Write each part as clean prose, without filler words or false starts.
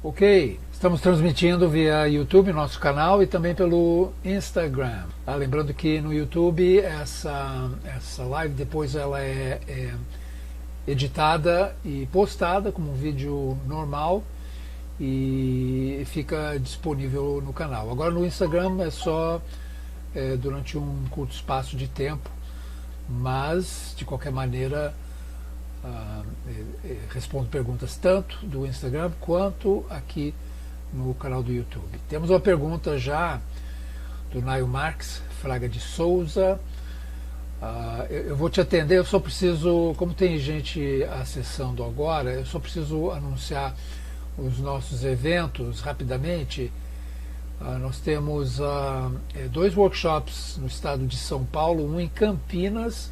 Ok, estamos transmitindo via YouTube, nosso canal, e também pelo Instagram. Lembrando que no YouTube essa live depois ela é editada e postada como um vídeo normal e fica disponível no canal. Agora no Instagram é só durante um curto espaço de tempo, mas de qualquer maneira respondo perguntas tanto do Instagram quanto aqui no canal do YouTube. Temos uma pergunta já do Naio Marques Fraga de Souza. Eu vou te atender, eu só preciso, como tem gente acessando agora, eu só preciso anunciar os nossos eventos rapidamente. Nós temos 2 workshops no estado de São Paulo, um em Campinas,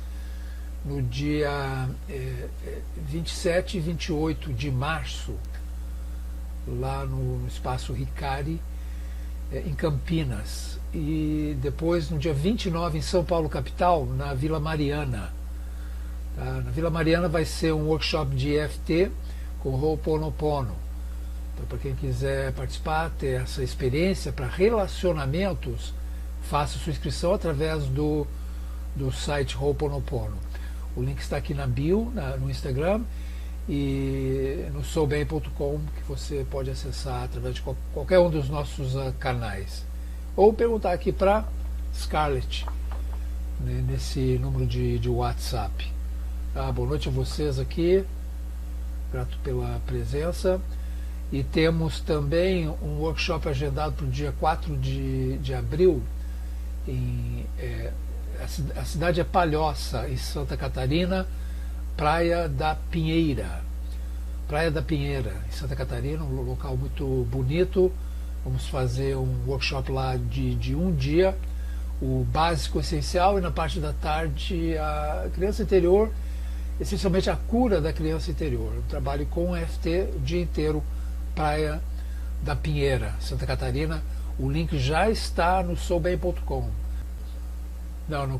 no dia 27 e 28 de março, lá no Espaço Ricari, em Campinas. E depois, no dia 29, em São Paulo, capital, na Vila Mariana. Na Vila Mariana vai ser um workshop de EFT com Ho'oponopono. Então, para quem quiser participar, ter essa experiência para relacionamentos, faça sua inscrição através do site Ho'oponopono. O link está aqui na bio, no Instagram, e no soubem.com, que você pode acessar através de qualquer um dos nossos canais. Ou perguntar aqui para Scarlett, né, nesse número de WhatsApp. Boa noite a vocês aqui, grato pela presença. E temos também um workshop agendado para o dia 4 de abril, a cidade é Palhoça, em Santa Catarina, Praia da Pinheira. Praia da Pinheira, em Santa Catarina, um local muito bonito. Vamos fazer um workshop lá de um dia, o básico essencial, e na parte da tarde a criança interior, essencialmente a cura da criança interior. Eu trabalho com EFT o dia inteiro, Praia da Pinheira, Santa Catarina. O link já está no soubem.com. Não, na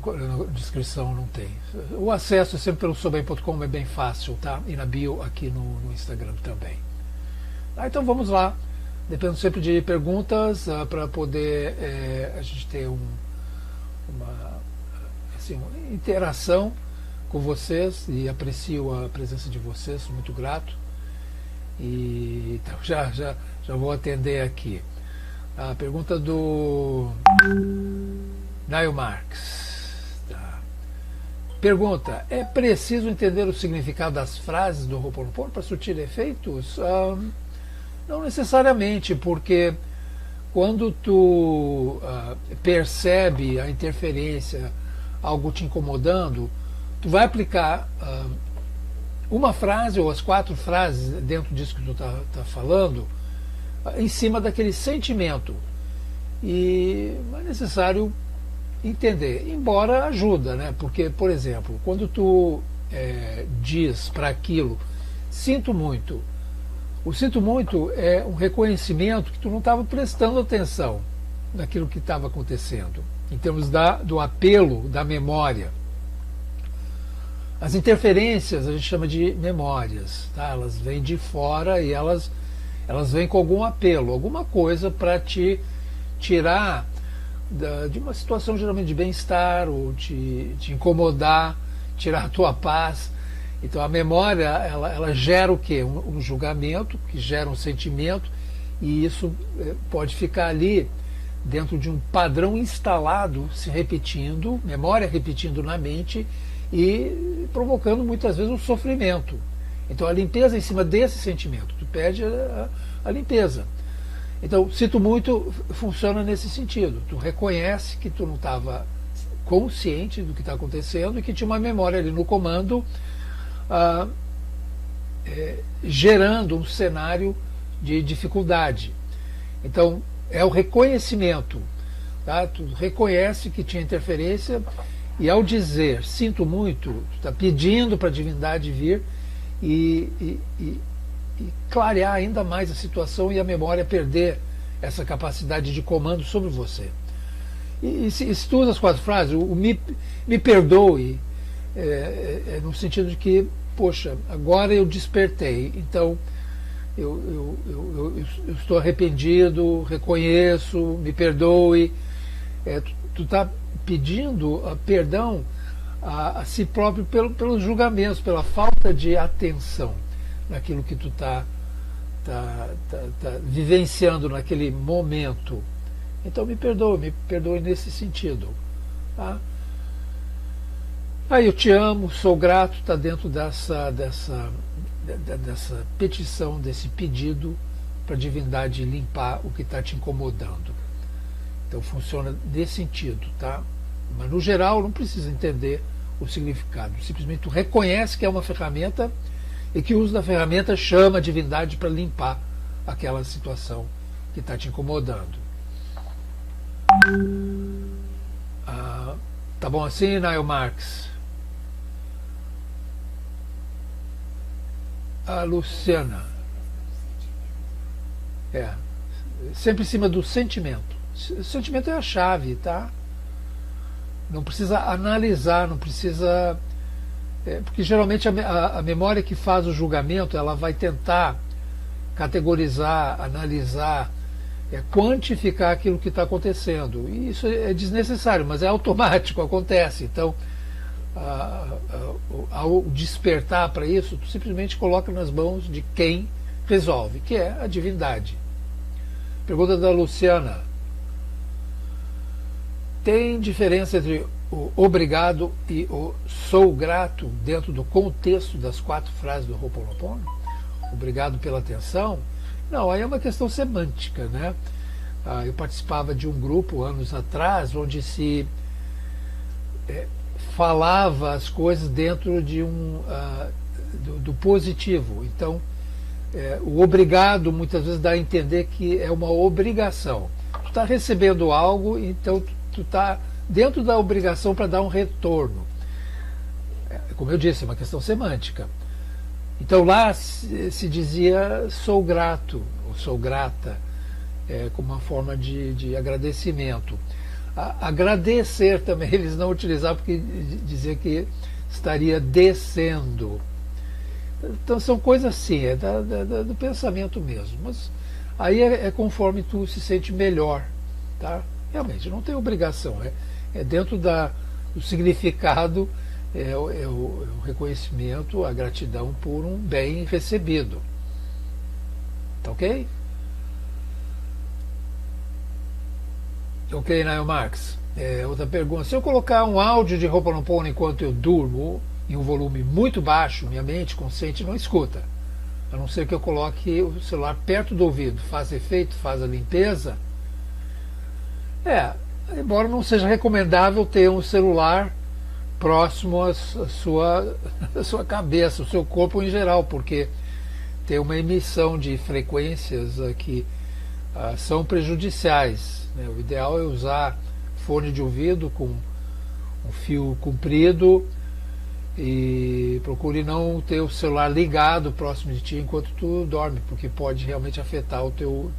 descrição não tem. O acesso é sempre pelo soubem.com, é bem fácil, tá? E na bio aqui no Instagram também. Então vamos lá. Dependo sempre de perguntas para poder a gente ter uma interação com vocês, e aprecio a presença de vocês, sou muito grato. E então já vou atender aqui. A pergunta do Naio Marques. Tá. Pergunta: é preciso entender o significado das frases do Ho'oponopono para surtir efeitos? Não necessariamente, porque quando tu percebe a interferência, algo te incomodando, tu vai aplicar uma frase ou as 4 frases dentro disso que tu tá falando, em cima daquele sentimento. E não é necessário entender, embora ajuda, né? Porque, por exemplo, quando tu diz para aquilo, sinto muito, o sinto muito é um reconhecimento que tu não estava prestando atenção naquilo que estava acontecendo, em termos do apelo, da memória. As interferências a gente chama de memórias, tá? Elas vêm de fora e elas vêm com algum apelo, alguma coisa para te tirar de uma situação geralmente de bem-estar, ou te incomodar, tirar a tua paz. Então a memória, ela gera o quê? Um julgamento, que gera um sentimento, e isso pode ficar ali dentro de um padrão instalado, se repetindo, memória repetindo na mente, e provocando muitas vezes um sofrimento. Então a limpeza em cima desse sentimento, tu pede a limpeza. Então, sinto muito, funciona nesse sentido. Tu reconhece que tu não estava consciente do que está acontecendo e que tinha uma memória ali no comando, gerando um cenário de dificuldade. Então, é o reconhecimento. Tá? Tu reconhece que tinha interferência, e ao dizer sinto muito, tu está pedindo para a divindade vir e clarear ainda mais a situação, e a memória perder essa capacidade de comando sobre você. se tu usa as 4 frases, o me perdoe, no sentido de que, poxa, agora eu despertei, então eu estou arrependido, reconheço, me perdoe. Tu está pedindo perdão a si próprio pelos julgamentos, pela falta de atenção naquilo que tu tá vivenciando naquele momento. Então me perdoe nesse sentido. Tá? Eu te amo, sou grato, está dentro dessa petição, desse pedido para a divindade limpar o que está te incomodando. Então funciona nesse sentido, tá? Mas no geral não precisa entender o significado. Simplesmente tu reconhece que é uma ferramenta e que o uso da ferramenta chama a divindade para limpar aquela situação que está te incomodando. Tá bom assim, Nail Marx? A Luciana. Sempre em cima do sentimento. O sentimento é a chave, tá? Não precisa analisar, não precisa... porque geralmente a memória que faz o julgamento, ela vai tentar categorizar, analisar, quantificar aquilo que está acontecendo. E isso é desnecessário, mas é automático, acontece. Então, ao despertar para isso, tu simplesmente coloca nas mãos de quem resolve, que é a divindade. Pergunta da Luciana. Tem diferença entre o obrigado e o sou grato dentro do contexto das 4 frases do Ho'oponopono? Obrigado pela atenção? Não, aí é uma questão semântica, né? Eu participava de um grupo anos atrás onde se falava as coisas dentro de do positivo. Então, o obrigado muitas vezes dá a entender que é uma obrigação. Tu está recebendo algo, então tu está dentro da obrigação para dar um retorno. Como eu disse, é uma questão semântica. Então lá se dizia sou grato, ou sou grata, como uma forma de agradecimento. Agradecer também eles não utilizavam, porque dizia que estaria descendo. Então são coisas assim, do pensamento mesmo. Mas aí é conforme tu se sente melhor, tá? Realmente, não tem obrigação. É dentro do significado, o reconhecimento, a gratidão por um bem recebido. Tá ok? Ok, Nail Marx. Outra pergunta. Se eu colocar um áudio de Ho'oponopono enquanto eu durmo, em um volume muito baixo, minha mente consciente não escuta. A não ser que eu coloque o celular perto do ouvido, faz efeito, faz a limpeza. Embora não seja recomendável ter um celular próximo à sua cabeça, ao seu corpo em geral, porque tem uma emissão de frequências que são prejudiciais, né? O ideal é usar fone de ouvido com um fio comprido e procure não ter o celular ligado próximo de ti enquanto tu dorme, porque pode realmente afetar o teu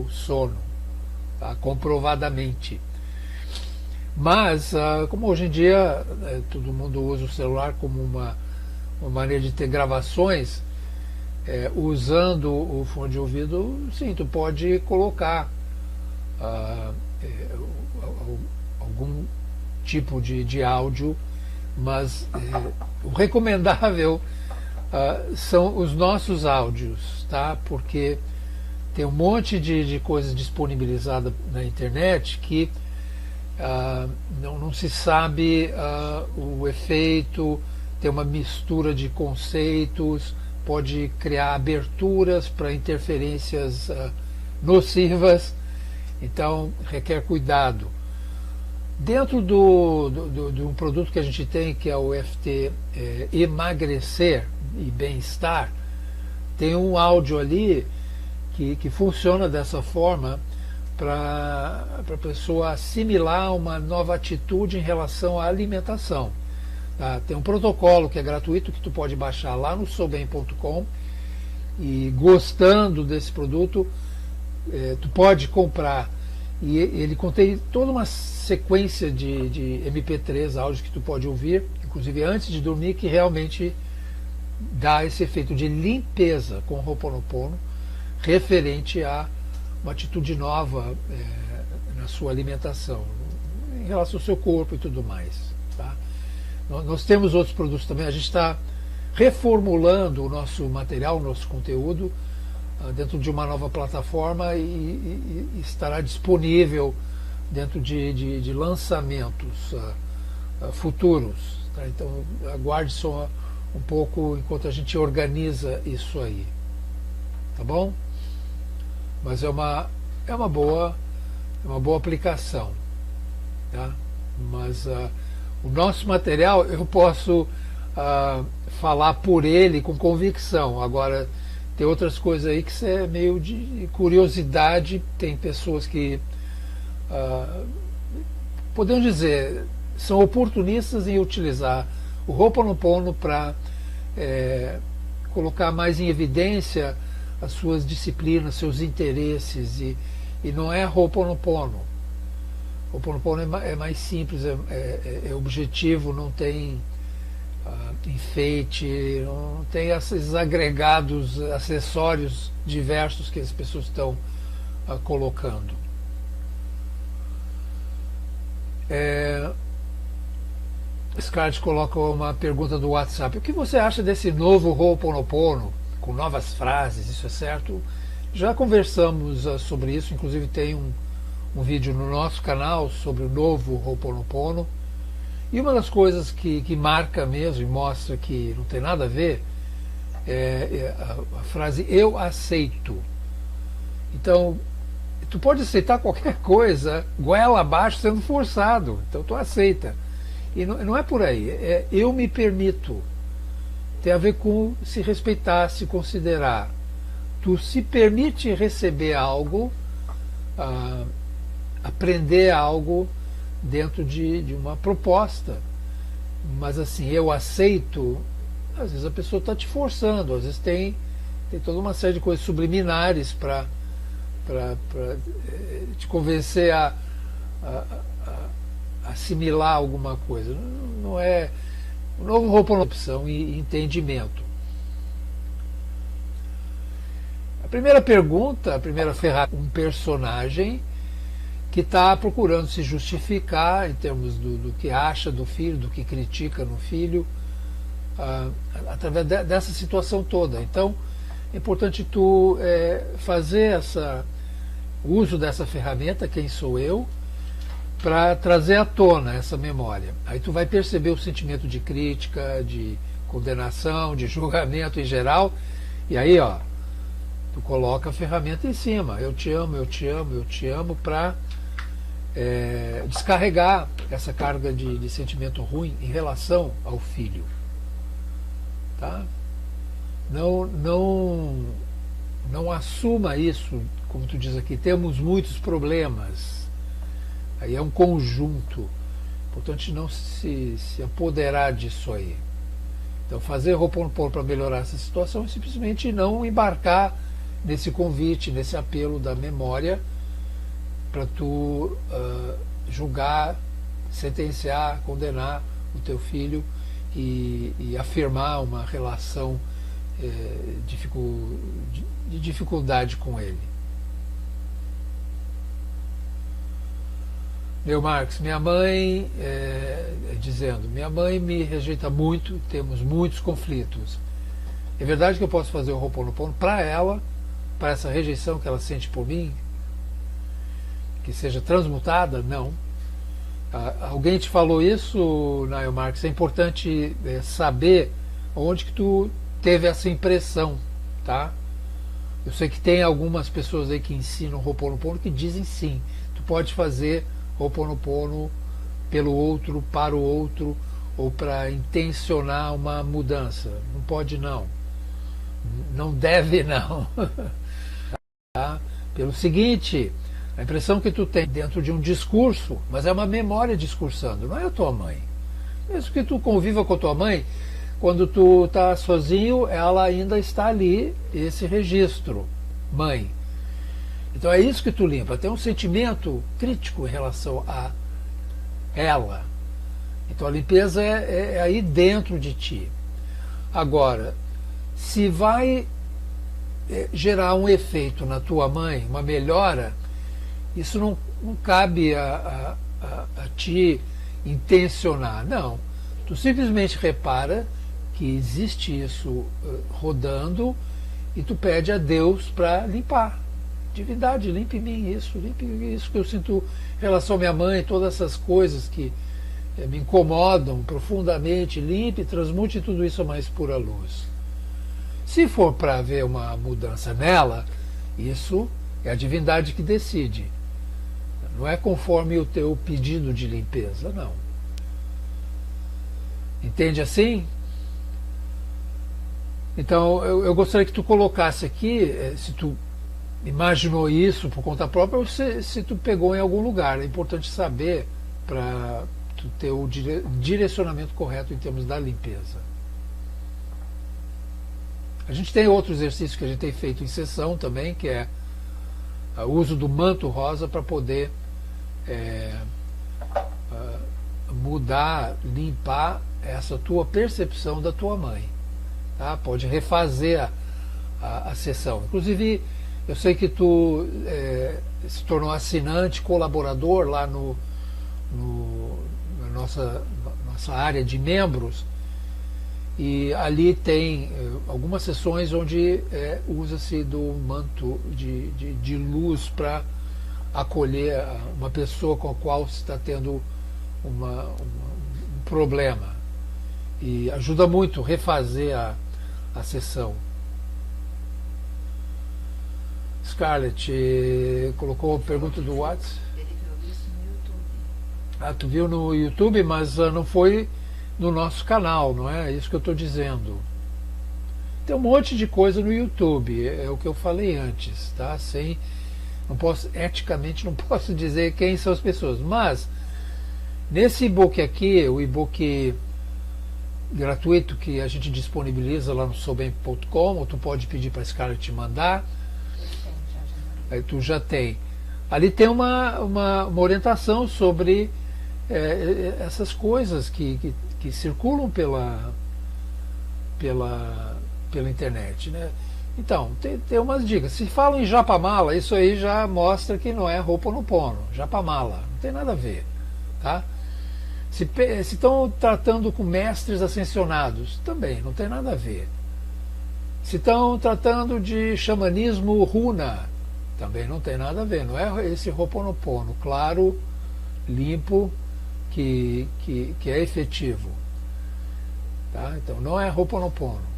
sono, tá? Comprovadamente. Mas, como hoje em dia todo mundo usa o celular como uma maneira de ter gravações, usando o fone de ouvido, sim, tu pode colocar algum tipo de áudio, mas o recomendável são os nossos áudios, tá? Porque tem um monte de coisas disponibilizadas na internet que não se sabe o efeito, tem uma mistura de conceitos, pode criar aberturas para interferências nocivas, então requer cuidado. Dentro de um produto que a gente tem, que é o FT Emagrecer e Bem-Estar, tem um áudio ali que funciona dessa forma para a pessoa assimilar uma nova atitude em relação à alimentação. Tá? Tem um protocolo que é gratuito, que tu pode baixar lá no soubem.com, e gostando desse produto, tu pode comprar e ele contém toda uma sequência de MP3, áudios que tu pode ouvir, inclusive antes de dormir, que realmente dá esse efeito de limpeza com o Ho'oponopono, referente a uma atitude nova na sua alimentação, em relação ao seu corpo e tudo mais. Tá? Nós temos outros produtos também, a gente está reformulando o nosso material, o nosso conteúdo, dentro de uma nova plataforma e estará disponível dentro de lançamentos futuros. Tá? Então aguarde só um pouco enquanto a gente organiza isso aí. Tá bom? Mas é uma boa aplicação. Tá? Mas o nosso material eu posso falar por ele com convicção. Agora, tem outras coisas aí que isso é meio de curiosidade. Tem pessoas que, podemos dizer, são oportunistas em utilizar o Ho'oponopono para colocar mais em evidência as suas disciplinas, seus interesses, e não é Ho'oponopono. O Ho'oponopono é mais simples, é objetivo, não tem enfeite, não tem esses agregados, acessórios diversos que as pessoas estão colocando. Scarlett coloca uma pergunta do WhatsApp: o que você acha desse novo Ho'oponopono, com novas frases, isso é certo? Já conversamos sobre isso, inclusive tem um vídeo no nosso canal sobre o novo Ho'oponopono. E uma das coisas que marca mesmo e mostra que não tem nada a ver é a frase "eu aceito". Então, tu pode aceitar qualquer coisa, goela abaixo, sendo forçado. Então tu aceita. E não é por aí, é "eu me permito". Tem a ver com se respeitar, se considerar. Tu se permite receber algo, aprender algo dentro de uma proposta. Mas assim, eu aceito, às vezes a pessoa está te forçando, às vezes tem toda uma série de coisas subliminares para te convencer a assimilar alguma coisa. Não é. O novo Ho'oponopono é opção e entendimento. A primeira pergunta, a primeira ferramenta, um personagem que está procurando se justificar em termos do que acha do filho, do que critica no filho, através dessa situação toda. Então, é importante tu fazer o uso dessa ferramenta, quem sou eu, para trazer à tona essa memória. Aí tu vai perceber o sentimento de crítica, de condenação, de julgamento em geral, e aí, ó, tu coloca a ferramenta em cima. Eu te amo, eu te amo, eu te amo, para descarregar essa carga de sentimento ruim em relação ao filho. Tá? Não assuma isso, como tu diz aqui, temos muitos problemas. Aí é um conjunto. Importante não se apoderar disso aí. Então, fazer Ho'oponopono para melhorar essa situação é simplesmente não embarcar nesse convite, nesse apelo da memória, para tu julgar, sentenciar, condenar o teu filho e afirmar uma relação de dificuldade com ele. Meu Marcos, minha mãe, dizendo, minha mãe me rejeita muito, temos muitos conflitos. É verdade que eu posso fazer o Ho'oponopono para ela, para essa rejeição que ela sente por mim, que seja transmutada? Não. Alguém te falou isso, Nael Marques? É importante saber onde que tu teve essa impressão, tá? Eu sei que tem algumas pessoas aí que ensinam Ho'oponopono que dizem sim, tu pode fazer Ho'oponopono pelo outro, para o outro, ou para intencionar uma mudança. Não pode não. Não deve não. Tá? Pelo seguinte, a impressão que tu tem dentro de um discurso, mas é uma memória discursando, não é a tua mãe. Mesmo que tu conviva com a tua mãe, quando tu está sozinho, ela ainda está ali, esse registro, mãe. Então é isso que tu limpa. Tem um sentimento crítico em relação a ela. Então a limpeza é aí dentro de ti. Agora, se vai gerar um efeito na tua mãe, uma melhora, isso não cabe a ti intencionar. Não. Tu simplesmente repara que existe isso rodando e tu pede a Deus para limpar. Divindade, limpe em mim isso, limpe isso que eu sinto em relação à minha mãe, todas essas coisas que me incomodam profundamente, limpe, transmute tudo isso a mais pura luz. Se for para haver uma mudança nela, isso é a divindade que decide. Não é conforme o teu pedido de limpeza, não. Entende assim? Então, eu gostaria que tu colocasse aqui, se tu imaginou isso por conta própria ou se tu pegou em algum lugar. É importante saber para tu ter o direcionamento correto em termos da limpeza. A gente tem outro exercício que a gente tem feito em sessão também, que é o uso do manto rosa para poder mudar, limpar essa tua percepção da tua mãe. Tá? Pode refazer a sessão. Inclusive, eu sei que tu se tornou assinante, colaborador lá na nossa área de membros, e ali tem algumas sessões onde usa-se do manto de luz para acolher uma pessoa com a qual se está tendo um problema. E ajuda muito refazer a sessão. Scarlett colocou a pergunta do WhatsApp. Ele viu isso no YouTube. Ah, tu viu no YouTube, mas não foi no nosso canal, não é? É isso que eu estou dizendo. Tem um monte de coisa no YouTube, é o que eu falei antes, tá? Eticamente não posso dizer quem são as pessoas, mas nesse e-book aqui, o e-book gratuito que a gente disponibiliza lá no soubem.com, ou tu pode pedir para a Scarlett te mandar, aí tu já tem. Ali tem uma orientação sobre essas coisas que circulam pela internet, né? Então, tem umas dicas. Se falam em japamala, isso aí já mostra que não é Ho'oponopono. Japamala, não tem nada a ver, tá? Se estão tratando com mestres ascensionados, também não tem nada a ver. Se estão tratando de xamanismo runa, também não tem nada a ver. Não é esse Ho'oponopono claro, limpo, que é efetivo. Tá? Então não é Ho'oponopono.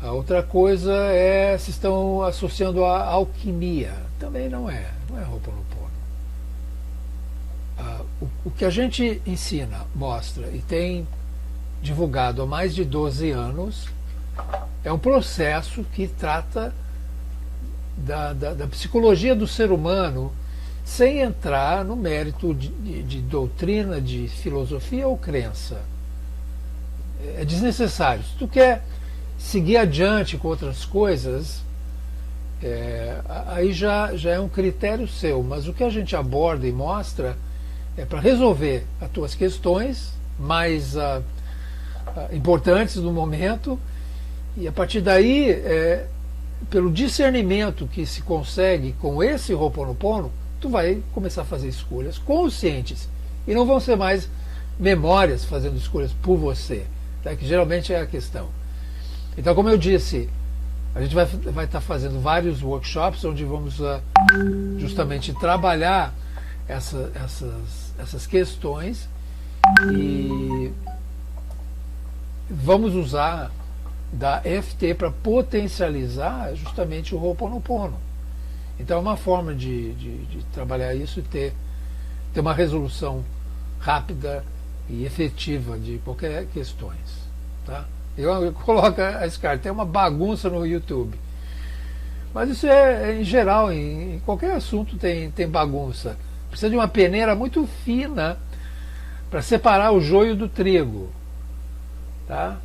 A outra coisa é se estão associando a alquimia. Também não é Ho'oponopono. O que a gente ensina, mostra e tem divulgado há mais de 12 anos é um processo que trata da psicologia do ser humano sem entrar no mérito de doutrina, de filosofia ou crença. É desnecessário. Se tu quer seguir adiante com outras coisas, aí já é um critério seu, mas o que a gente aborda e mostra é para resolver as tuas questões mais importantes do momento, e a partir daí, pelo discernimento que se consegue com esse Ho'oponopono, tu vai começar a fazer escolhas conscientes, e não vão ser mais memórias fazendo escolhas por você, tá? Que geralmente é a questão. Então, como eu disse, a gente vai estar fazendo vários workshops onde vamos justamente trabalhar essas questões, e vamos usar da EFT para potencializar justamente o Ho'oponopono. Então é uma forma de trabalhar isso e ter uma resolução rápida e efetiva de qualquer questões. Tá? Eu coloco a Scarlett, tem uma bagunça no YouTube. Mas isso é em geral, em qualquer assunto tem bagunça. Precisa de uma peneira muito fina para separar o joio do trigo. Tá?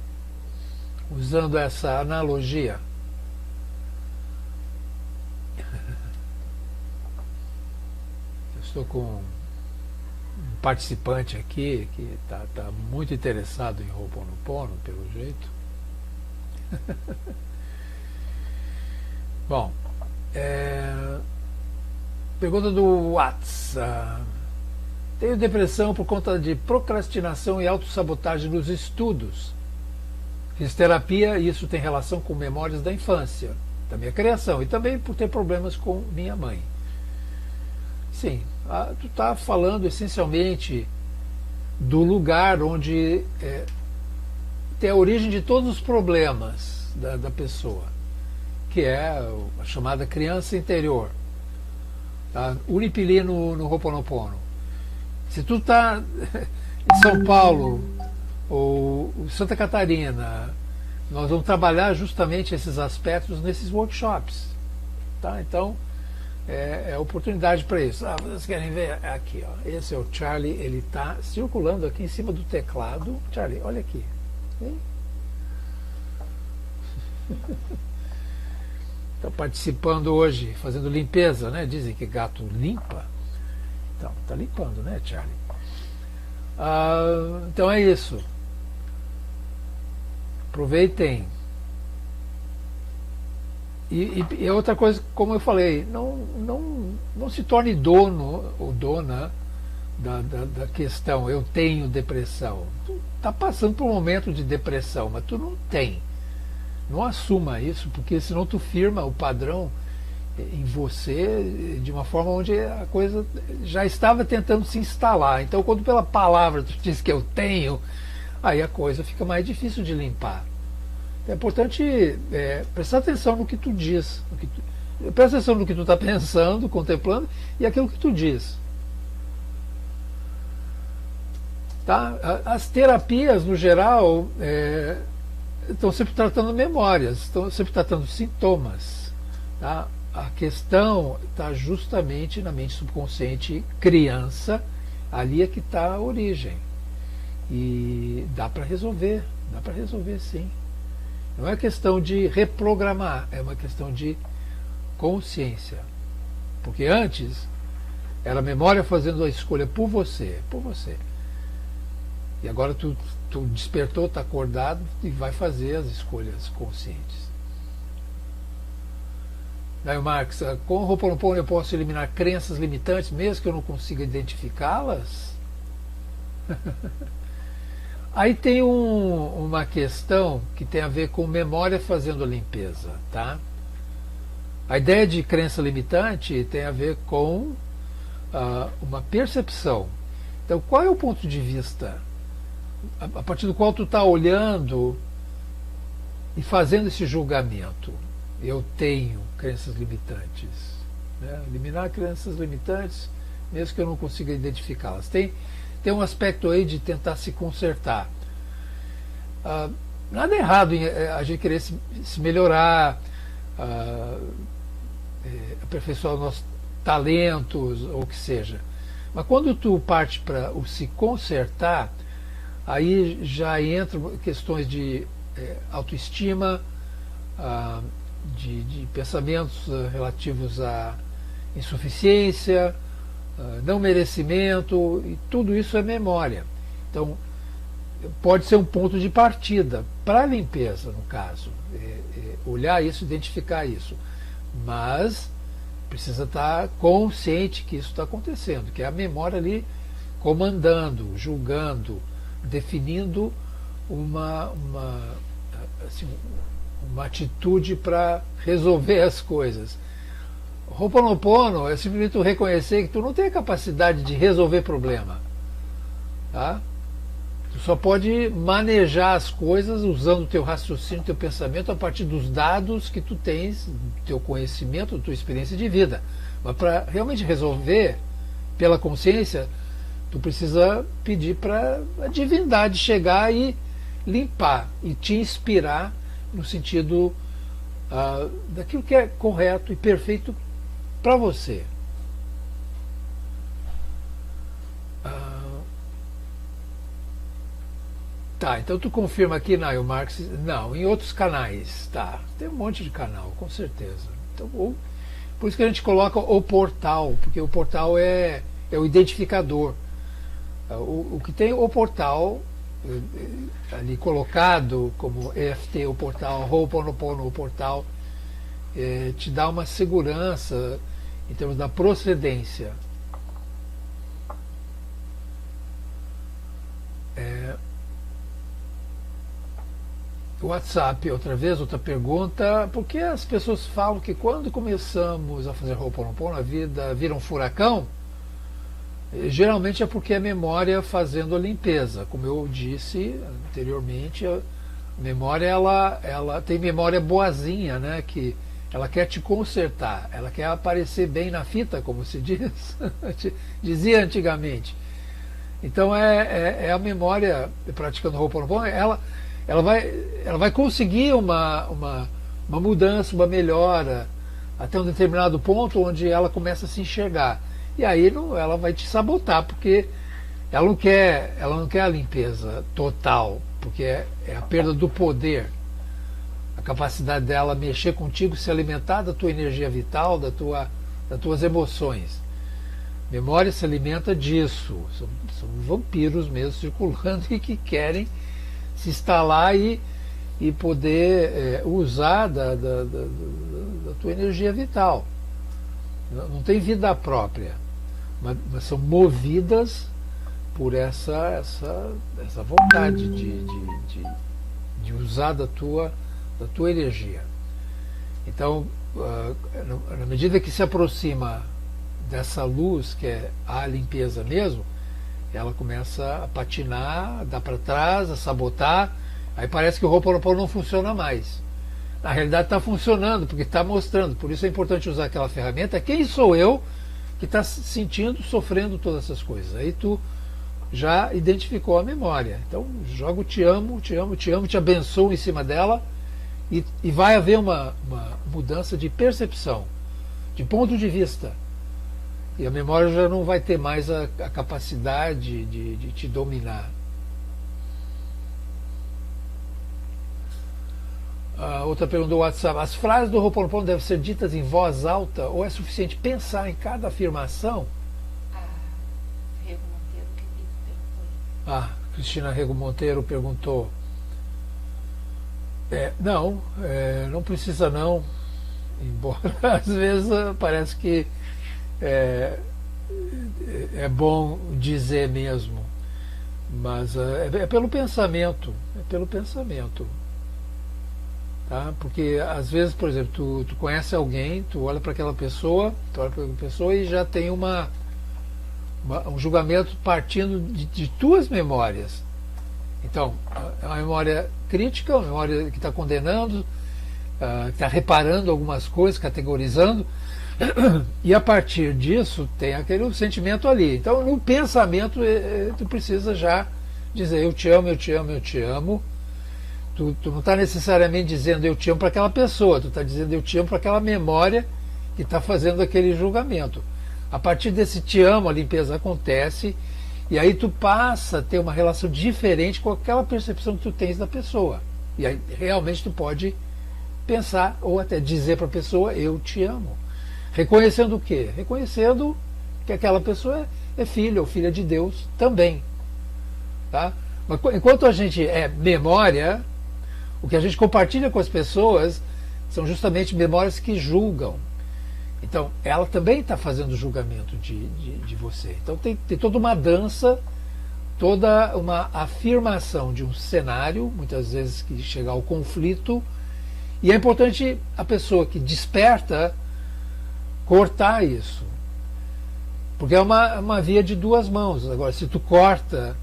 Usando essa analogia. estou com um participante aqui que tá muito interessado em Ho'oponopono, pelo jeito. Bom, pergunta do WhatsApp. Tenho depressão por conta de procrastinação e autossabotagem nos estudos. Fiz terapia e isso tem relação com memórias da infância, da minha criação, e também por ter problemas com minha mãe. Sim, tu está falando essencialmente do lugar onde tem a origem de todos os problemas da pessoa, que é a chamada criança interior. Tá? Unipili no Ho'oponopono. Se tu está em São Paulo ou Santa Catarina, nós vamos trabalhar justamente esses aspectos nesses workshops. Tá? Então, é oportunidade para isso. Vocês querem ver? Aqui, ó. Esse é o Charlie, ele está circulando aqui em cima do teclado. Charlie, olha aqui. Está participando hoje, fazendo limpeza, né? Dizem que gato limpa. Então, está limpando, né, Charlie? Então é isso. Aproveitem. E outra coisa, como eu falei, não se torne dono ou dona da questão. Eu tenho depressão. Tu está passando por um momento de depressão, mas tu não tem. Não assuma isso, porque senão tu firma o padrão em você de uma forma onde a coisa já estava tentando se instalar. Então, quando pela palavra tu diz que eu tenho, aí a coisa fica mais difícil de limpar. É importante prestar atenção no que tu diz. Presta atenção no que tu está pensando, contemplando, e aquilo que tu diz. Tá? As terapias, no geral, estão sempre tratando memórias, estão sempre tratando sintomas. Tá? A questão está justamente na mente subconsciente criança, ali é que está a origem. E dá para resolver sim. Não é questão de reprogramar, é uma questão de consciência. Porque antes era a memória fazendo a escolha por você. E agora tu despertou, está acordado e vai fazer as escolhas conscientes. Daí o Marx, com o Ho'oponopono eu posso eliminar crenças limitantes, mesmo que eu não consiga identificá-las? Aí tem uma questão que tem a ver com memória fazendo a limpeza. Tá? A ideia de crença limitante tem a ver com uma percepção. Então, qual é o ponto de vista a partir do qual tu está olhando e fazendo esse julgamento? Eu tenho crenças limitantes. Né? Eliminar crenças limitantes, mesmo que eu não consiga identificá-las. Tem um aspecto aí de tentar se consertar. Nada errado em a gente querer se melhorar, aperfeiçoar os nossos talentos, ou o que seja. Mas quando tu parte para o se consertar, aí já entram questões de autoestima, de pensamentos relativos à insuficiência, não merecimento, e tudo isso é memória. Então, pode ser um ponto de partida para a limpeza, no caso. Olhar isso, identificar isso. Mas precisa estar consciente que isso está acontecendo, que é a memória ali comandando, julgando, definindo uma atitude para resolver as coisas. Ho'oponopono é simplesmente tu reconhecer que tu não tem a capacidade de resolver problema. Tá? Tu só pode manejar as coisas usando o teu raciocínio, o teu pensamento a partir dos dados que tu tens, do teu conhecimento, da tua experiência de vida. Mas para realmente resolver pela consciência, tu precisa pedir para a divindade chegar e limpar e te inspirar no sentido daquilo que é correto e perfeito para você. Tá, então tu confirma aqui, Nail Marx? Não, em outros canais, tá. Tem um monte de canal, com certeza. Então, por isso que a gente coloca o portal, porque o portal é é o identificador. O que tem o portal ali colocado como EFT, o portal, Ho'oponopono, o portal, te dá uma segurança em termos da procedência. WhatsApp, outra pergunta: por que as pessoas falam que quando começamos a fazer Ho'oponopono a vida vira um furacão? Geralmente é porque a memória fazendo a limpeza. Como eu disse anteriormente, a memória ela tem memória boazinha, né? Que ela quer te consertar, ela quer aparecer bem na fita, como se diz, dizia antigamente. Então é a memória, praticando Ho'oponopono, ela vai conseguir uma mudança, uma melhora, até um determinado ponto onde ela começa a se enxergar. E aí ela vai te sabotar, porque ela não quer a limpeza total, porque é a perda do poder, a capacidade dela mexer contigo, se alimentar da tua energia vital, das tuas emoções. Memória se alimenta disso. São vampiros mesmo circulando e que querem se instalar e poder usar da tua energia vital. Não tem vida própria, mas são movidas por essa vontade de usar da tua energia. Então, na medida que se aproxima dessa luz, que é a limpeza mesmo, ela começa a patinar, a dar para trás, a sabotar, aí parece que o Ho'oponopono não funciona mais. Na realidade está funcionando, porque está mostrando. Por isso é importante usar aquela ferramenta. Quem sou eu que está sentindo, sofrendo todas essas coisas? Aí tu já identificou a memória. Então joga o te amo, te amo, te amo, te abençoo em cima dela, e vai haver uma mudança de percepção, de ponto de vista. E a memória já não vai ter mais a capacidade de te dominar. Outra pergunta do WhatsApp: as frases do Ho'oponopono devem ser ditas em voz alta ou é suficiente pensar em cada afirmação? Rego Monteiro perguntou. Cristina Rego Monteiro perguntou. Não precisa não, embora às vezes parece que é bom dizer mesmo, mas é pelo pensamento, tá? Porque às vezes, por exemplo, tu conhece alguém, tu olha para aquela pessoa, e já tem um julgamento partindo de tuas memórias. Então, é uma memória crítica, uma memória que está condenando, que está reparando algumas coisas, categorizando, e a partir disso tem aquele sentimento ali. Então, no pensamento, tu precisa já dizer: eu te amo, eu te amo, eu te amo. Tu não está necessariamente dizendo eu te amo para aquela pessoa, tu está dizendo eu te amo para aquela memória que está fazendo aquele julgamento. A partir desse te amo, a limpeza acontece, e aí tu passa a ter uma relação diferente com aquela percepção que tu tens da pessoa. E aí realmente tu pode pensar ou até dizer para a pessoa: eu te amo. Reconhecendo o quê? Reconhecendo que aquela pessoa é filha ou filha de Deus também. Tá? Mas enquanto a gente é memória, o que a gente compartilha com as pessoas são justamente memórias que julgam. Então, ela também está fazendo julgamento de você. Então, tem toda uma dança, toda uma afirmação de um cenário, muitas vezes que chega ao conflito, e é importante a pessoa que desperta cortar isso. Porque é uma via de duas mãos. Agora, se tu corta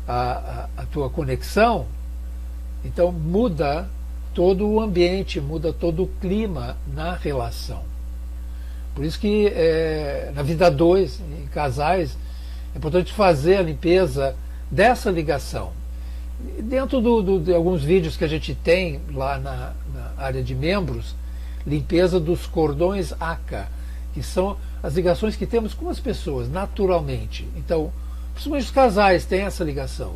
a tua conexão, então muda todo o ambiente, muda todo o clima na relação. Por isso que na vida a dois, em casais, é importante fazer a limpeza dessa ligação. Dentro de alguns vídeos que a gente tem lá na área de membros, limpeza dos cordões ACA, que são as ligações que temos com as pessoas, naturalmente. Então, principalmente os casais têm essa ligação.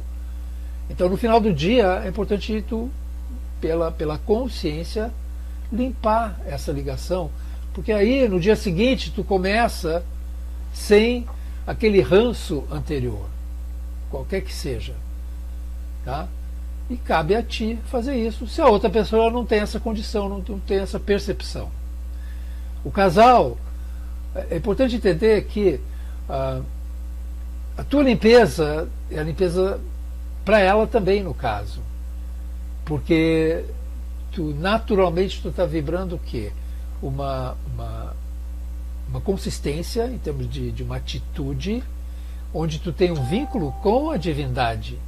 Então, no final do dia, é importante tu, pela consciência, limpar essa ligação, porque aí, no dia seguinte, tu começa sem aquele ranço anterior, qualquer que seja, tá? E cabe a ti fazer isso, se a outra pessoa não tem essa condição, não tem essa percepção. O casal, é importante entender que a tua limpeza é a limpeza para ela também, no caso, porque naturalmente tu está vibrando o quê? Uma consistência em termos de uma atitude onde tu tem um vínculo com a divindade,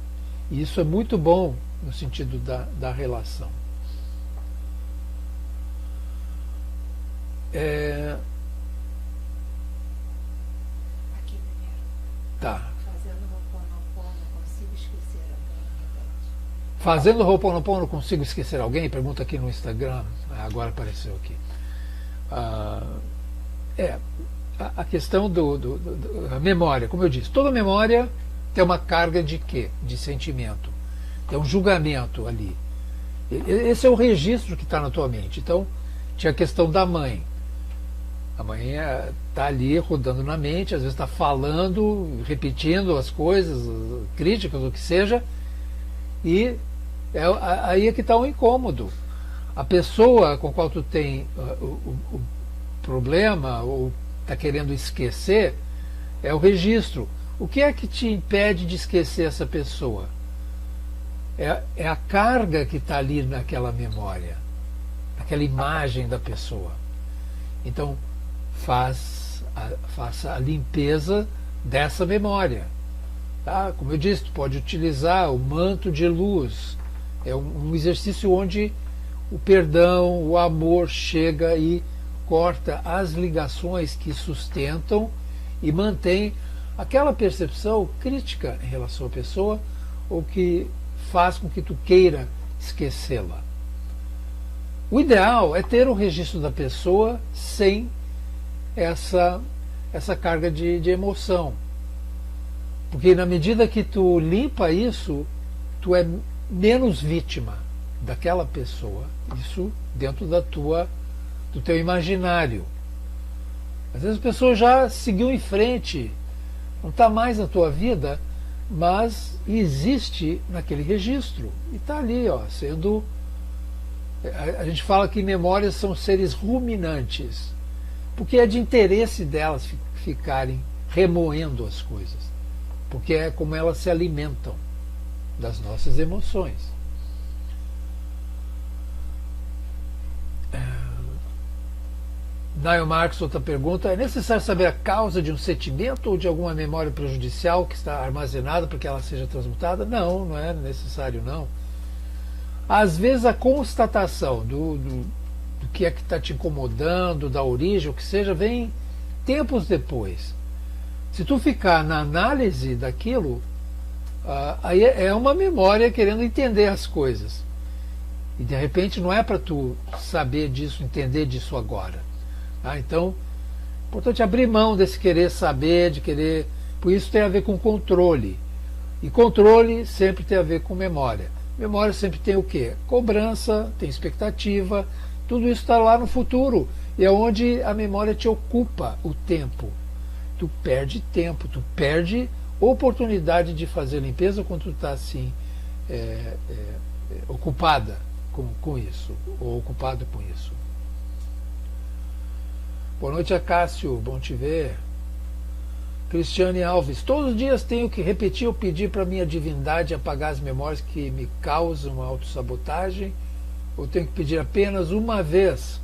e isso é muito bom no sentido da relação. Aqui primeiro. Tá. Fazendo Ho'oponopono, consigo esquecer alguém? Fazendo Ho'oponopono, consigo esquecer alguém? Pergunta aqui no Instagram. Agora apareceu aqui. A questão da memória, como eu disse, toda memória tem uma carga de quê? De sentimento. Tem um julgamento ali. Esse é o registro que está na tua mente. Então, tinha a questão da mãe. A mãe está ali rodando na mente, às vezes está falando, repetindo as coisas, críticas, o que seja, e aí é que está o incômodo. A pessoa com a qual tu tem o problema, ou está querendo esquecer, é o registro. O que é que te impede de esquecer essa pessoa? É a carga que está ali naquela memória, aquela imagem da pessoa. Então, faça a limpeza dessa memória. Tá? Como eu disse, tu pode utilizar o manto de luz. É um exercício onde o perdão, o amor chega e corta as ligações que sustentam e mantém aquela percepção crítica em relação à pessoa, ou que faz com que tu queira esquecê-la. O ideal é ter o registro da pessoa sem essa carga de emoção. Porque na medida que tu limpa isso, tu é menos vítima daquela pessoa. Isso dentro do teu imaginário. Às vezes a pessoa já seguiu em frente, não está mais na tua vida, mas existe naquele registro. E está ali, ó, sendo... A gente fala que memórias são seres ruminantes, porque é de interesse delas ficarem remoendo as coisas, porque é como elas se alimentam das nossas emoções. Nail Marx, outra pergunta: é necessário saber a causa de um sentimento ou de alguma memória prejudicial que está armazenada para que ela seja transmutada? Não, não é necessário, não. Às vezes a constatação do que é que está te incomodando, da origem, o que seja, vem tempos depois. Se tu ficar na análise daquilo, aí é uma memória querendo entender as coisas. E de repente não é para tu saber disso, entender disso agora. Então, é importante abrir mão desse querer saber, de querer... Por isso tem a ver com controle. E controle sempre tem a ver com memória. Memória sempre tem o quê? Cobrança, tem expectativa, tudo isso está lá no futuro. E é onde a memória te ocupa o tempo. Tu perde tempo, tu perde oportunidade de fazer limpeza quando tu está assim, ocupada com isso, ou ocupado com isso. Boa noite, Acácio, bom te ver. Cristiane Alves: todos os dias tenho que repetir ou pedir para minha divindade apagar as memórias que me causam autossabotagem, ou tenho que pedir apenas uma vez?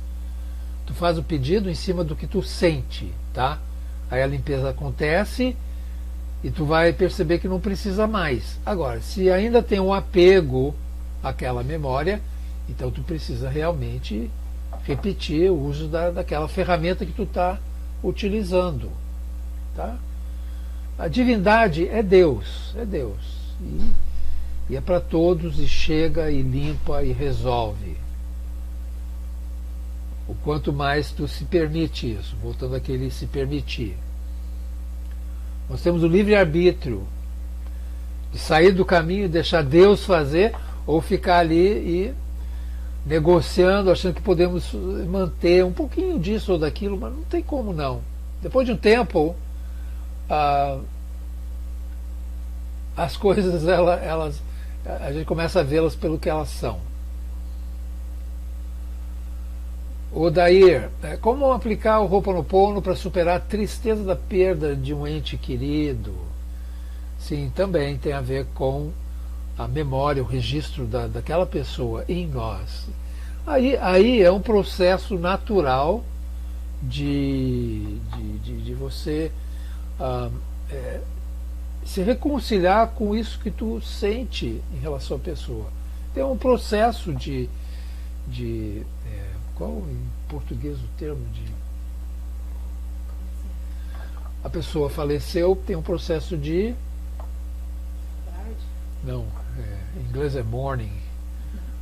Tu faz o pedido em cima do que tu sente, tá? Aí a limpeza acontece e tu vai perceber que não precisa mais. Agora, se ainda tem um apego àquela memória, então tu precisa realmente repetir o uso daquela ferramenta que tu está utilizando, tá? A divindade é Deus, e é para todos, e chega e limpa e resolve. O quanto mais tu se permite isso, voltando àquele se permitir. Nós temos o livre-arbítrio de sair do caminho e deixar Deus fazer, ou ficar ali e negociando, achando que podemos manter um pouquinho disso ou daquilo, mas não tem como não. Depois de um tempo, ah, as coisas, a gente começa a vê-las pelo que elas são. Odair, como aplicar o Ho'oponopono para superar a tristeza da perda de um ente querido? Sim, também tem a ver com a memória, o registro daquela pessoa em nós. Aí é um processo natural de você se reconciliar com isso que tu sente em relação à pessoa. Tem um processo qual em português o termo de... A pessoa faleceu, tem um processo de... Não, em inglês é mourning.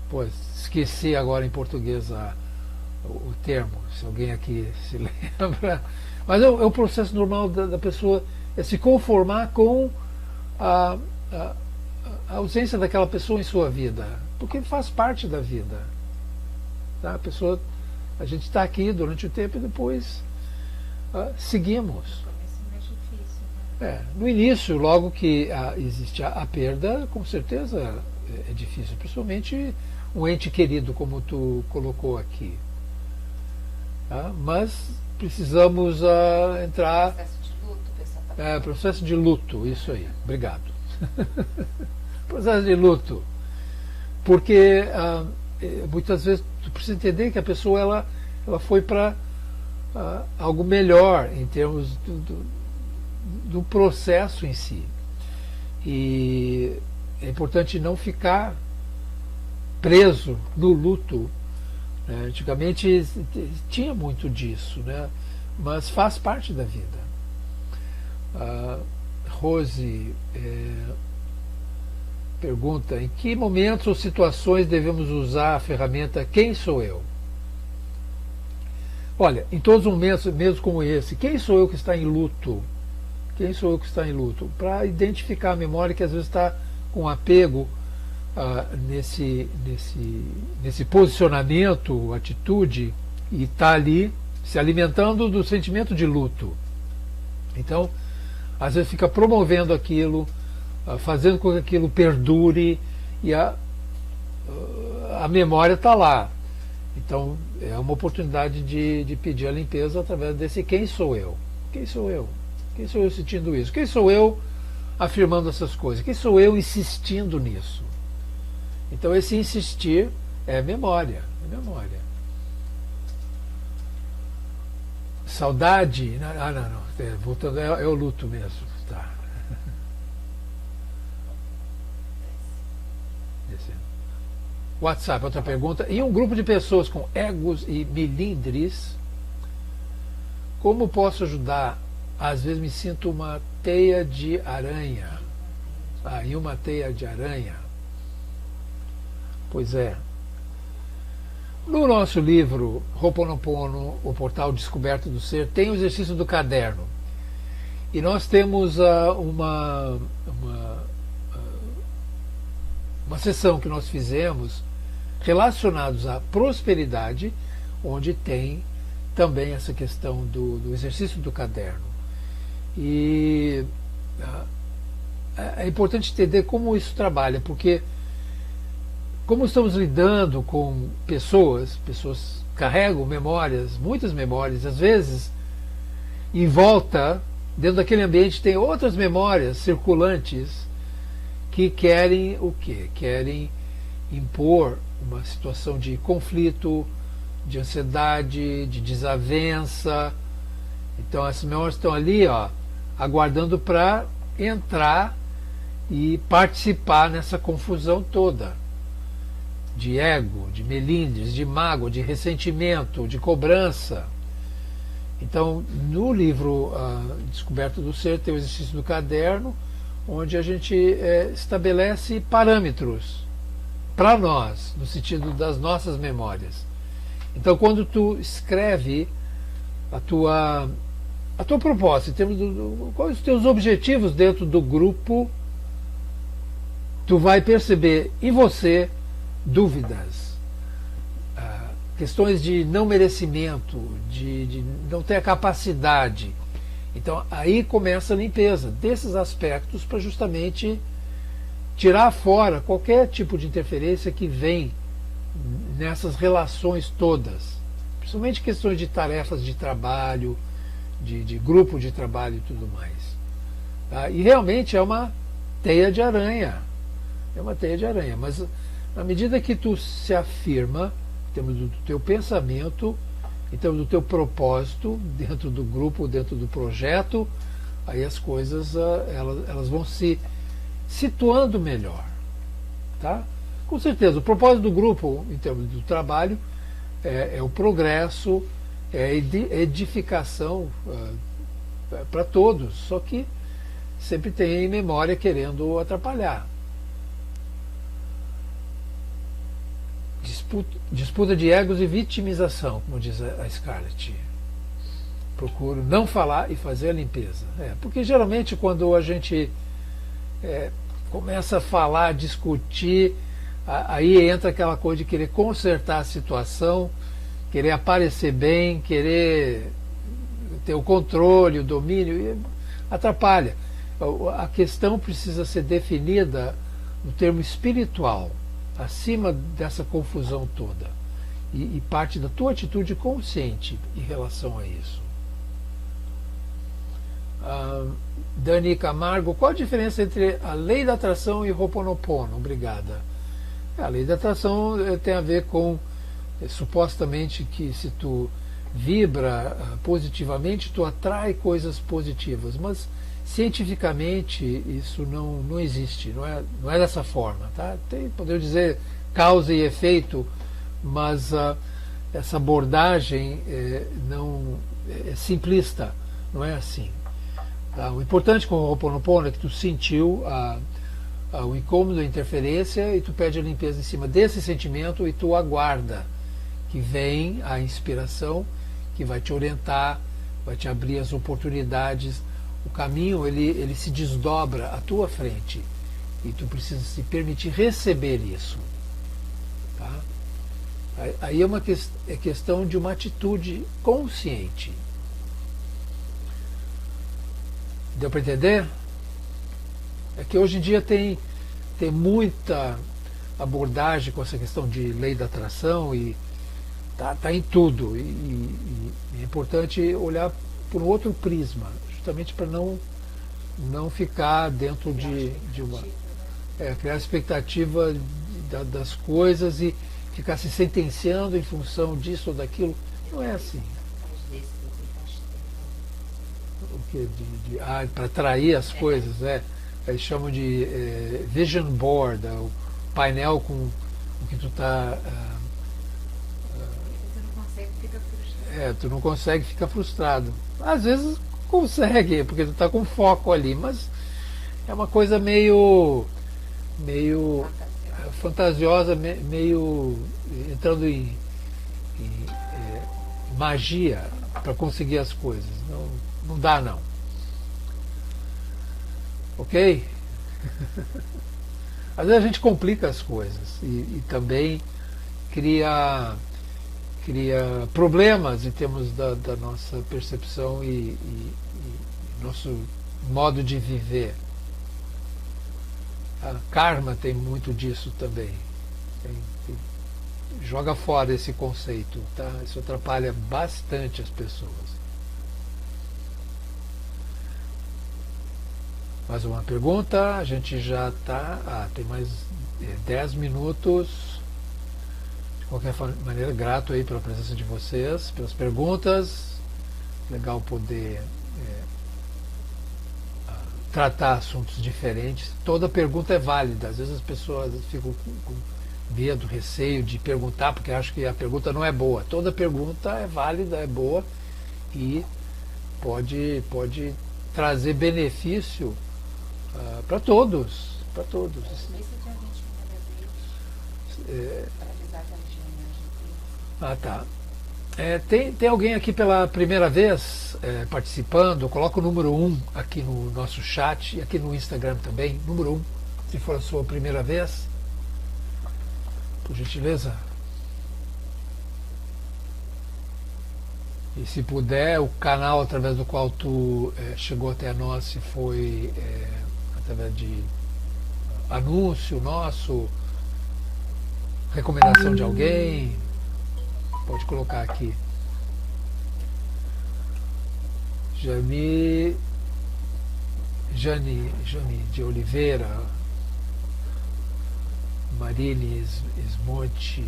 Pô, esqueci agora em português o termo, se alguém aqui se lembra. Mas é o processo normal da pessoa se conformar com a ausência daquela pessoa em sua vida, porque faz parte da vida. Tá? A gente está aqui durante o tempo e depois seguimos. No início, logo que existe a perda, com certeza é difícil, principalmente um ente querido, como tu colocou aqui. Tá? Mas precisamos entrar... Processo de luto, o pessoal tá processo de luto, isso aí, obrigado. Processo de luto. Porque muitas vezes tu precisa entender que a pessoa ela foi para algo melhor em termos do processo em si. E é importante não ficar preso no luto. Né? Antigamente tinha muito disso, né? Mas faz parte da vida. Rose pergunta: em que momentos ou situações devemos usar a ferramenta Quem Sou Eu? Olha, em todos os momentos, mesmo como esse, quem sou eu que está em luto? Quem sou eu que está em luto? Para identificar a memória que às vezes está com apego nesse posicionamento, atitude, e está ali se alimentando do sentimento de luto. Então, às vezes fica promovendo aquilo, fazendo com que aquilo perdure, e a memória está lá. Então, é uma oportunidade de pedir a limpeza através desse quem sou eu? Quem sou eu? Quem sou eu sentindo isso? Quem sou eu afirmando essas coisas? Quem sou eu insistindo nisso? Então, esse insistir é memória. É memória. Saudade? Não. Voltando, é o luto mesmo. Tá. WhatsApp, outra pergunta. Em um grupo de pessoas com egos e milindres, como posso ajudar? Às vezes me sinto uma teia de aranha. E uma teia de aranha. Pois é. No nosso livro Ho'oponopono, o Portal Descoberto do Ser, tem o exercício do caderno. E nós temos uma sessão que nós fizemos relacionados à prosperidade, onde tem também essa questão do exercício do caderno. E é importante entender como isso trabalha, porque como estamos lidando com pessoas carregam memórias, muitas memórias, às vezes em volta, dentro daquele ambiente, tem outras memórias circulantes que querem o quê? Querem impor uma situação de conflito, de ansiedade, de desavença. Então essas memórias estão ali, aguardando para entrar e participar nessa confusão toda de ego, de melindres, de mágoa, de ressentimento, de cobrança. Então, no livro Descoberto do Ser, tem o exercício do caderno, onde a gente estabelece parâmetros para nós, no sentido das nossas memórias. Então, quando tu escreve a tua proposta, em termos quais os teus objetivos dentro do grupo, tu vai perceber em você dúvidas, questões de não merecimento, de não ter a capacidade. Então aí começa a limpeza desses aspectos para justamente tirar fora qualquer tipo de interferência que vem nessas relações todas, principalmente questões de tarefas de trabalho, de grupo de trabalho e tudo mais. Tá? E realmente é uma teia de aranha. É uma teia de aranha. Mas na medida que tu se afirma, em termos do teu pensamento, em termos do teu propósito, dentro do grupo, dentro do projeto, aí as coisas elas vão se situando melhor. Tá? Com certeza, o propósito do grupo, em termos do trabalho, é o progresso, é a edificação para todos, só que sempre tem memória querendo atrapalhar. Disputa de egos e vitimização, como diz a Scarlett. Procuro não falar e fazer a limpeza. Porque geralmente quando a gente começa a falar, discutir, aí entra aquela coisa de querer consertar a situação, querer aparecer bem, querer ter o controle, o domínio, e atrapalha. A questão precisa ser definida no termo espiritual, acima dessa confusão toda. E parte da tua atitude consciente em relação a isso. Dani Camargo, qual a diferença entre a lei da atração e Ho'oponopono? Obrigada. A lei da atração tem a ver com, supostamente, que se tu vibra positivamente, tu atrai coisas positivas, mas cientificamente isso não existe, não é dessa forma. Tá? Podemos dizer causa e efeito, mas essa abordagem não é simplista, não é assim. Tá? O importante com o Ho'oponopono é que tu sentiu o incômodo, a interferência, e tu pede a limpeza em cima desse sentimento e tu aguarda que vem a inspiração que vai te orientar, vai te abrir as oportunidades. O caminho ele se desdobra à tua frente e tu precisa se permitir receber isso. Tá? Aí é questão de uma atitude consciente. Deu para entender? É que hoje em dia tem muita abordagem com essa questão de lei da atração e tá em tudo. E é importante olhar por um outro prisma, justamente para não ficar dentro de uma... criar expectativa das coisas e ficar se sentenciando em função disso ou daquilo. Não é assim. Para atrair as coisas, eles chamam de vision board, o painel com o que tu está... tu não consegue ficar frustrado. Às vezes consegue, porque tu está com foco ali, mas é uma coisa meio fantasiosa, meio entrando em magia para conseguir as coisas. Não dá, não. Ok? Às vezes a gente complica as coisas e também cria problemas em termos da nossa percepção e nosso modo de viver. A karma tem muito disso também. Joga fora esse conceito, tá? Isso atrapalha bastante as pessoas. Mais uma pergunta, a gente já está... tem mais 10 minutos. De qualquer maneira, grato aí pela presença de vocês, pelas perguntas. Legal poder tratar assuntos diferentes. Toda pergunta é válida. Às vezes as pessoas ficam com medo, receio de perguntar, porque acham que a pergunta não é boa. Toda pergunta é válida, é boa e pode trazer benefício para todos. Para todos. Tá. Tem alguém aqui pela primeira vez participando? Coloca o número 1 aqui no nosso chat e aqui no Instagram também. Número 1, se for a sua primeira vez. Por gentileza. E se puder, o canal através do qual tu chegou até nós, se foi através de anúncio nosso, recomendação de alguém, pode colocar aqui. Jani de Oliveira, Mari Esmonte,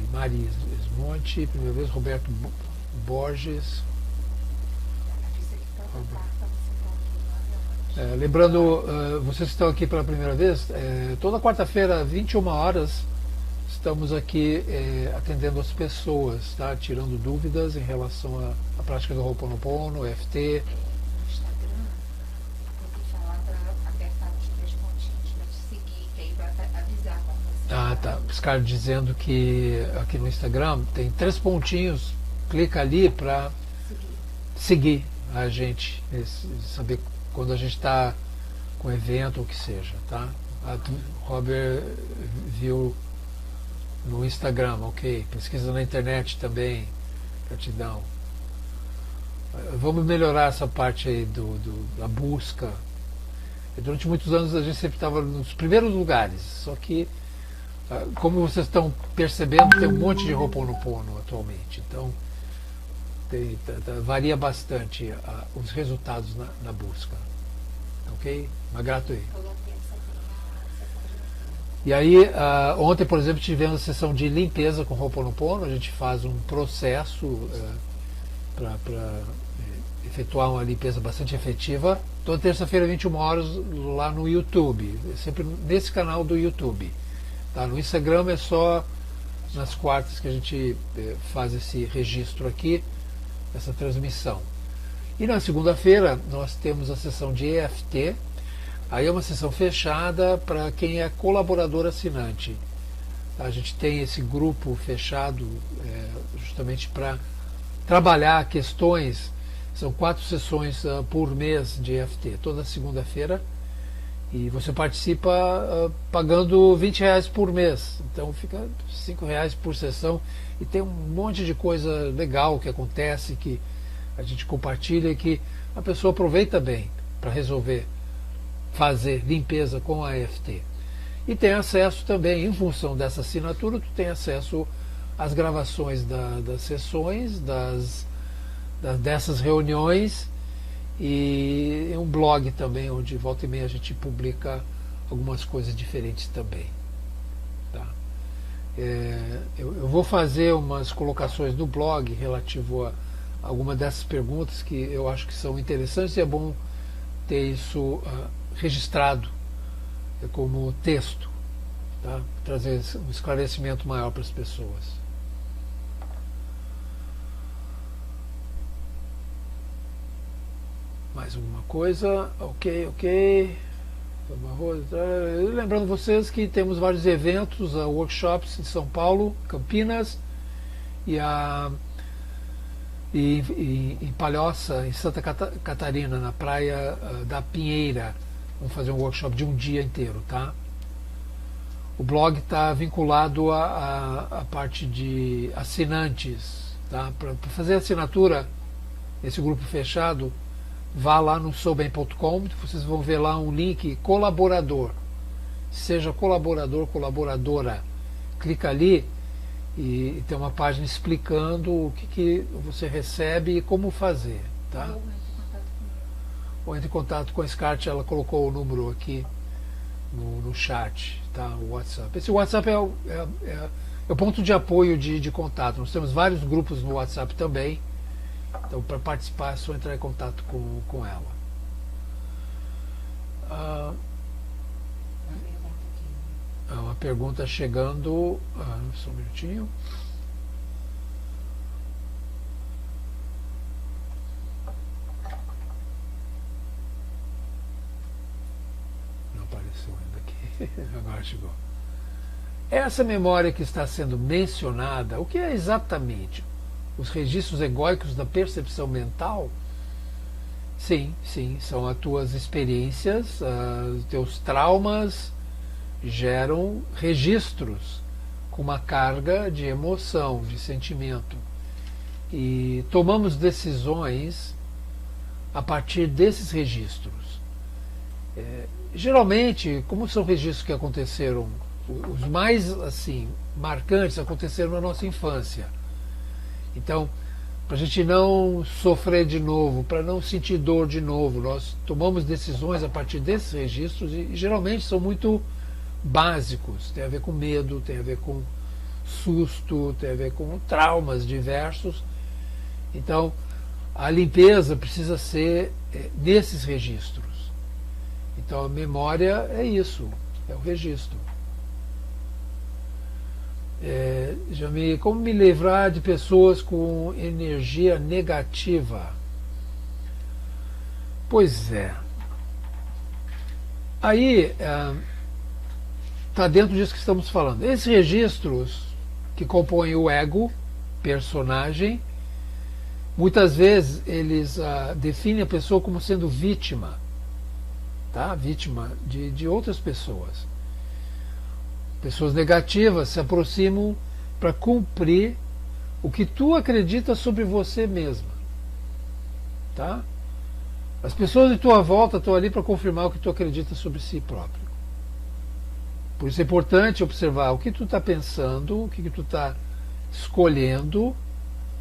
primeira vez, Roberto Borges. Lembrando, vocês que estão aqui pela primeira vez, toda quarta-feira, 21 horas, estamos aqui atendendo as pessoas, tá? Tirando dúvidas em relação à prática do Ho'oponopono, EFT. Ah, tá. Os caras dizendo que aqui no Instagram tem 3 pontinhos, clica ali para seguir a gente, saber quando a gente está com evento ou o que seja, tá? A Robert viu no Instagram, ok. Pesquisa na internet também, gratidão. Vamos melhorar essa parte aí da busca. Durante muitos anos a gente sempre estava nos primeiros lugares, só que, como vocês estão percebendo, tem um monte de Ho'oponopono atualmente, então varia bastante os resultados na busca, ok? Mas grato aí. E aí, ontem, por exemplo, tivemos a sessão de limpeza com Ho'oponopono. A gente faz um processo para efetuar uma limpeza bastante efetiva. Toda terça-feira, 21 horas, lá no YouTube, sempre nesse canal do YouTube. Tá? No Instagram é só nas quartas que a gente faz esse registro aqui, essa transmissão. E na segunda-feira nós temos a sessão de EFT. Aí é uma sessão fechada para quem é colaborador assinante. A gente tem esse grupo fechado justamente para trabalhar questões. São 4 sessões por mês de EFT, toda segunda-feira. E você participa pagando R$20 por mês. Então fica R$5 por sessão. E tem um monte de coisa legal que acontece, que a gente compartilha e que a pessoa aproveita bem para resolver fazer limpeza com a EFT. E tem acesso também, em função dessa assinatura, tu tem acesso às gravações das sessões, dessas reuniões, e um blog também, onde volta e meia a gente publica algumas coisas diferentes também. Tá? Eu vou fazer umas colocações no blog relativo a alguma dessas perguntas que eu acho que são interessantes, e é bom ter isso registrado como texto, tá? Trazer um esclarecimento maior para as pessoas. Mais alguma coisa? Ok. Lembrando vocês que temos vários eventos, workshops em São Paulo, Campinas e em Palhoça, em Santa Catarina, na praia da Pinheira. Vamos fazer um workshop de um dia inteiro, tá? O blog está vinculado à parte de assinantes, tá? Para fazer assinatura, esse grupo fechado, vá lá no soubem.com, vocês vão ver lá um link colaborador. Seja colaborador, colaboradora. Clica ali e tem uma página explicando o que você recebe e como fazer, tá? Ou entre em contato com a SCART, ela colocou o número aqui no chat, tá? O WhatsApp. Esse WhatsApp é o ponto de apoio de contato. Nós temos vários grupos no WhatsApp também. Então, para participar, é só entrar em contato com ela. Uma pergunta chegando. Só um minutinho. Não apareceu ainda aqui. Agora chegou. Essa memória que está sendo mencionada, o que é exatamente? Os registros egóicos da percepção mental? Sim, são as tuas experiências, os teus traumas geram registros com uma carga de emoção, de sentimento. e tomamos decisões a partir desses registros. Geralmente, como são registros que aconteceram, os mais assim marcantes aconteceram na nossa infância. Então, para a gente não sofrer de novo, para não sentir dor de novo, nós tomamos decisões a partir desses registros e geralmente são muito básicos. Tem a ver com medo, tem a ver com susto, tem a ver com traumas diversos. Então, a limpeza precisa ser nesses registros. Então, a memória é isso, é o registro. Como me livrar de pessoas com energia negativa? Pois é. Aí está dentro disso que estamos falando. Esses registros que compõem o ego, personagem, muitas vezes eles definem a pessoa como sendo vítima, tá? Vítima de outras pessoas. Pessoas negativas se aproximam para cumprir o que tu acredita sobre você mesma. Tá? As pessoas de tua volta estão ali para confirmar o que tu acredita sobre si próprio. Por isso é importante observar o que tu está pensando, o que tu está escolhendo,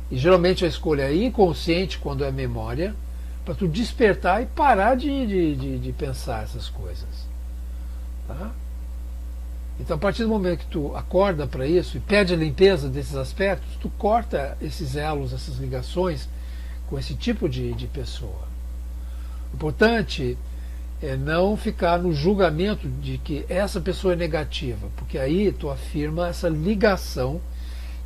e geralmente a escolha é inconsciente quando é memória, para tu despertar e parar de pensar essas coisas. Tá? Então, a partir do momento que tu acorda para isso e pede a limpeza desses aspectos, tu corta esses elos, essas ligações com esse tipo de pessoa. O importante é não ficar no julgamento de que essa pessoa é negativa, porque aí tu afirma essa ligação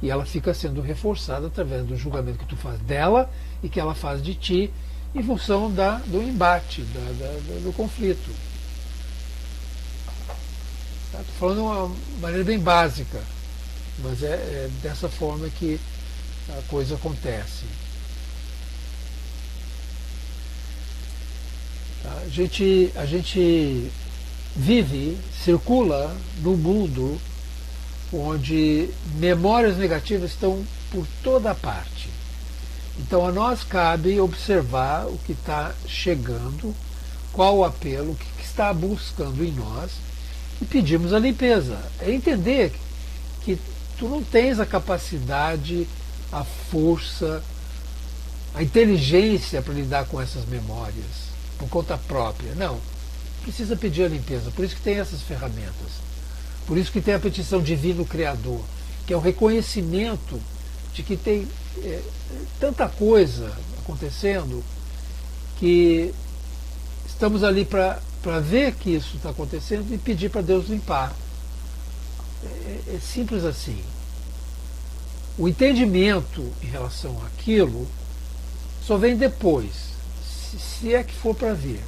e ela fica sendo reforçada através do julgamento que tu faz dela e que ela faz de ti em função do embate, do conflito. Estou falando de uma maneira bem básica, mas é dessa forma que a coisa acontece. Tá? A gente vive, circula no mundo onde memórias negativas estão por toda parte. Então a nós cabe observar o que está chegando, qual o apelo, o que está buscando em nós, e pedimos a limpeza. É entender que tu não tens a capacidade, a força, a inteligência para lidar com essas memórias por conta própria. Não. Precisa pedir a limpeza. Por isso que tem essas ferramentas. Por isso que tem a petição divino criador, que é o reconhecimento de que tem tanta coisa acontecendo que estamos ali para ver que isso está acontecendo e pedir para Deus limpar. É simples assim. O entendimento em relação àquilo só vem depois, se é que for para vir.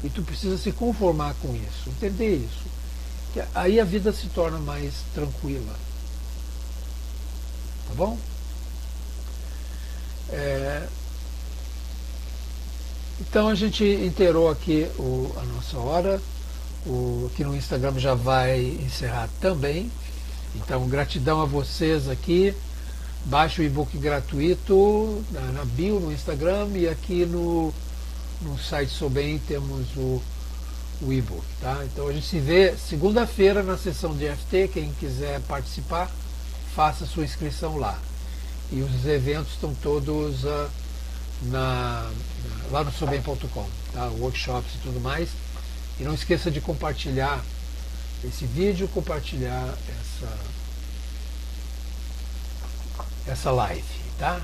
E tu precisa se conformar com isso, entender isso. Que aí a vida se torna mais tranquila. Tá bom? Então a gente inteirou aqui a nossa hora. Aqui no Instagram já vai encerrar também. Então gratidão a vocês aqui. Baixe o e-book gratuito na bio no Instagram e aqui no site Sou Bem temos o e-book. Tá? Então a gente se vê segunda-feira na sessão de EFT. Quem quiser participar, faça sua inscrição lá. E os eventos estão todos lá no soubem.com, tá? Workshops e tudo mais. E não esqueça de compartilhar esse vídeo, compartilhar essa live, tá?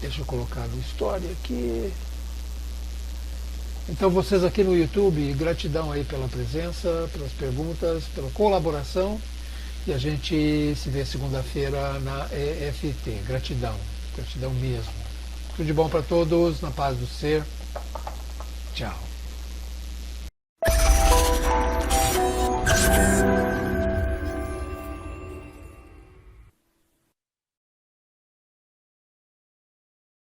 Deixa eu colocar no story aqui. Então vocês aqui no YouTube, gratidão aí pela presença, pelas perguntas, pela colaboração. E a gente se vê segunda-feira na EFT. Gratidão, gratidão mesmo. Tudo de bom para todos, na paz do ser. Tchau.